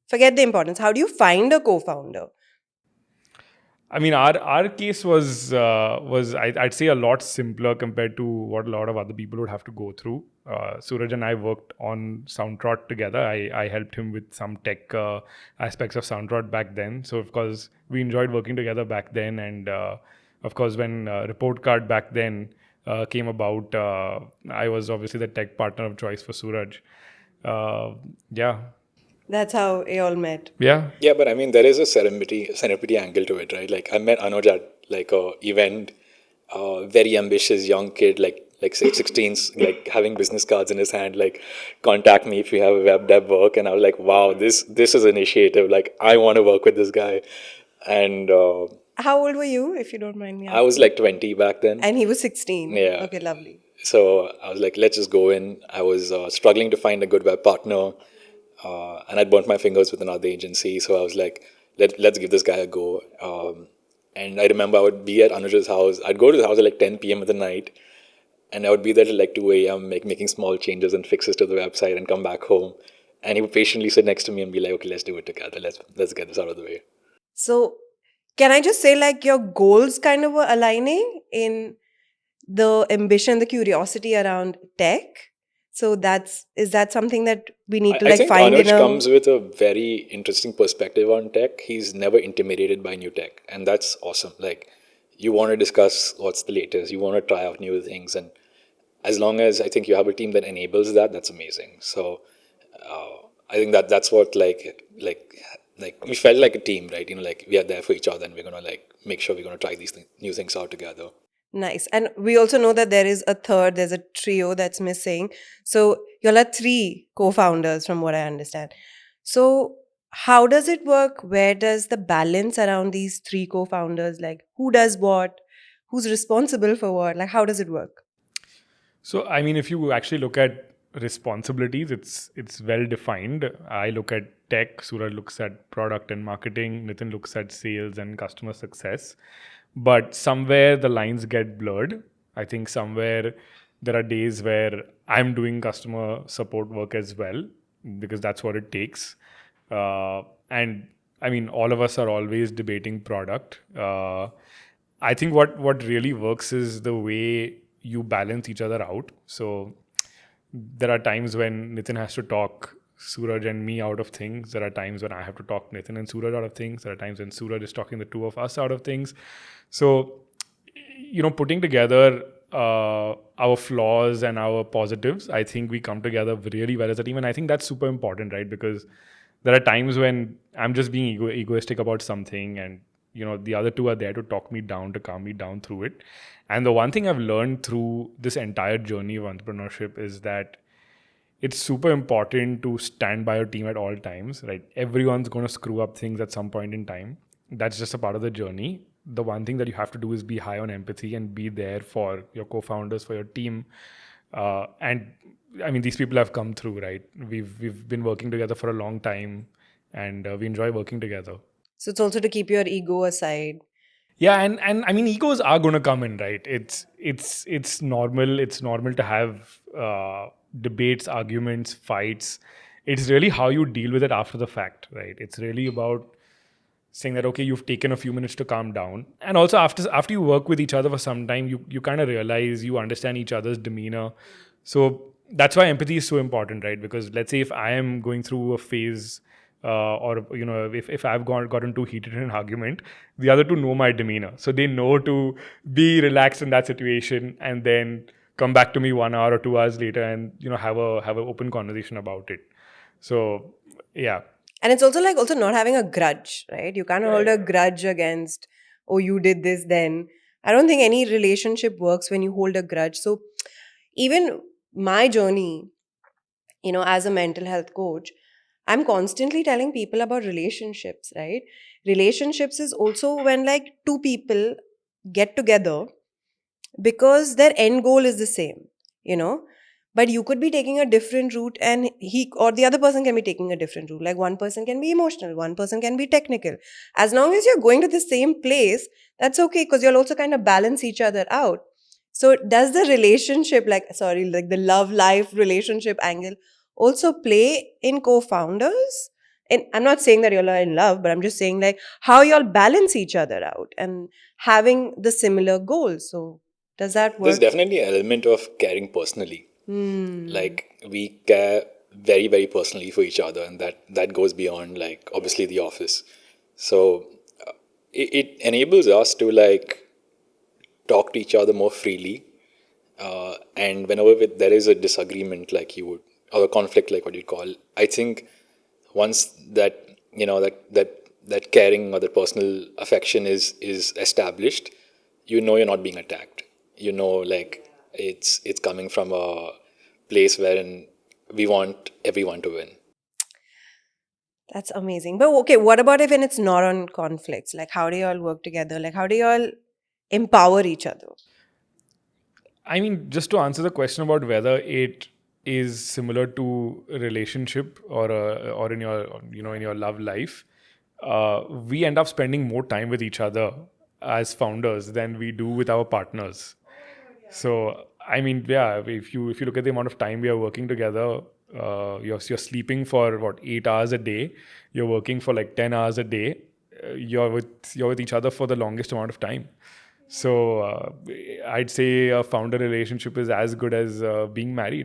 Forget the importance. How do you find a co-founder? I mean, our case was I'd say a lot simpler compared to what a lot of other people would have to go through. Suraj and I worked on SoundTrot together. I helped him with some tech aspects of SoundTrot back then. So of course we enjoyed working together back then, and of course when Report Card back then came about, I was obviously the tech partner of choice for Suraj. Uh, yeah, That's how you all met. yeah. Yeah, but I mean, there is a serendipity angle to it, right? Like I met Anuj at like a event, very ambitious young kid, like say 16s, like having business cards in his hand, like contact me if you have a web dev work, and I was like, wow, this is initiative. Like I want to work with this guy, and How old were you, if you don't mind me I was asking? like 20 back then. And he was 16. Yeah. Okay, lovely. So I was like, let's just go in. I was struggling to find a good web partner, and I'd burnt my fingers with another agency. So I was like, let's give this guy a go. And I remember I would be at Anuj's house. I'd go to his house at like 10 p.m. at the night, and I would be there till like 2 a.m. Making small changes and fixes to the website, and come back home. And he would patiently sit next to me and be like, okay, let's do it together. Let's get this out of the way. So, can I just say, like, your goals kind of were aligning in the ambition, the curiosity around tech? So is that something that we need to I like think find in Anuj a comes with a very interesting perspective on tech. He's never intimidated by new tech, and that's awesome. Like, you want to discuss what's the latest, you want to try out new things, and as long as I think you have a team that enables that, that's amazing. So, I think that's what like we felt like a team, right? You know, like we are there for each other, and we're gonna like make sure we're gonna try these new things out together. nice. And we also know that there's a trio that's missing. So you'll have three co-founders from what I understand. So how does it work? Where does the balance around these three co-founders, like who does what? Who's responsible for what? Like how does it work? So, I mean, if you actually look at responsibilities, it's well defined. I look at tech, Suraj looks at product and marketing, Nitin looks at sales and customer success. But somewhere the lines get blurred. I think somewhere there are days where I'm doing customer support work as well because that's what it takes. And I mean, all of us are always debating product. I think what really works is the way you balance each other out. So there are times when Nitin has to talk Suraj and me out of things. There are times when I have to talk Nitin and Suraj out of things. There are times when Suraj is talking the two of us out of things. So, putting together our flaws and our positives, I think we come together really well as a team. And I think that's super important, right? Because there are times when I'm just being egoistic about something, and the other two are there to talk me down, to calm me down through it. And the one thing I've learned through this entire journey of entrepreneurship is that it's super important to stand by your team at all times, right? Everyone's going to screw up things at some point in time. That's just a part of the journey. The one thing that you have to do is be high on empathy and be there for your co-founders, for your team. And I mean, these people have come through, right? We've been working together for a long time, and we enjoy working together. So it's also to keep your ego aside. Yeah, and I mean, egos are going to come in, right? It's normal. It's normal to have debates, arguments, fights. It's really how you deal with it after the fact, right? It's really about saying that, okay, you've taken a few minutes to calm down, and also after you work with each other for some time, you kind of realize, you understand each other's demeanor. So that's why empathy is so important, right? Because let's say if I am going through a phase, or if I've gotten too heated in an argument, the other two know my demeanor, so they know to be relaxed in that situation, and then come back to me 1 hour or 2 hours later, and have a open conversation about it. So yeah. And it's also like also not having a grudge, right? You can't hold a grudge against, oh, you did this then. I don't think any relationship works when you hold a grudge. So even my journey, as a mental health coach, I'm constantly telling people about relationships, right? Relationships is also when like two people get together because their end goal is the same, you know. But you could be taking a different route, and he or the other person can be taking a different route. Like one person can be emotional, one person can be technical. As long as you're going to the same place, that's okay, because you'll also kind of balance each other out. So does the relationship, like the love life relationship angle also play in co-founders? and I'm not saying that y'all are in love, but I'm just saying like how y'all balance each other out and having the similar goals. So does that There's work? definitely an element of caring personally. Like we care very, very personally for each other, and that goes beyond like obviously the office. So it enables us to like talk to each other more freely. And whenever there is a disagreement, like you would, or a conflict, like what you call, I think once that that caring or that personal affection is established, you're not being attacked. Like it's coming from a place wherein we want everyone to win. That's amazing. But okay, what about if when it's not on conflicts? Like how do y'all work together? Like how do y'all empower each other? I mean, just to answer the question about whether it is similar to a relationship or in your in your love life, we end up spending more time with each other as founders than we do with our partners. So I mean, yeah, if you look at the amount of time we are working together, you're sleeping for what 8 hours a day, you're working for like 10 hours a day, you're with each other for the longest amount of time. So I'd say a founder relationship is as good as being married.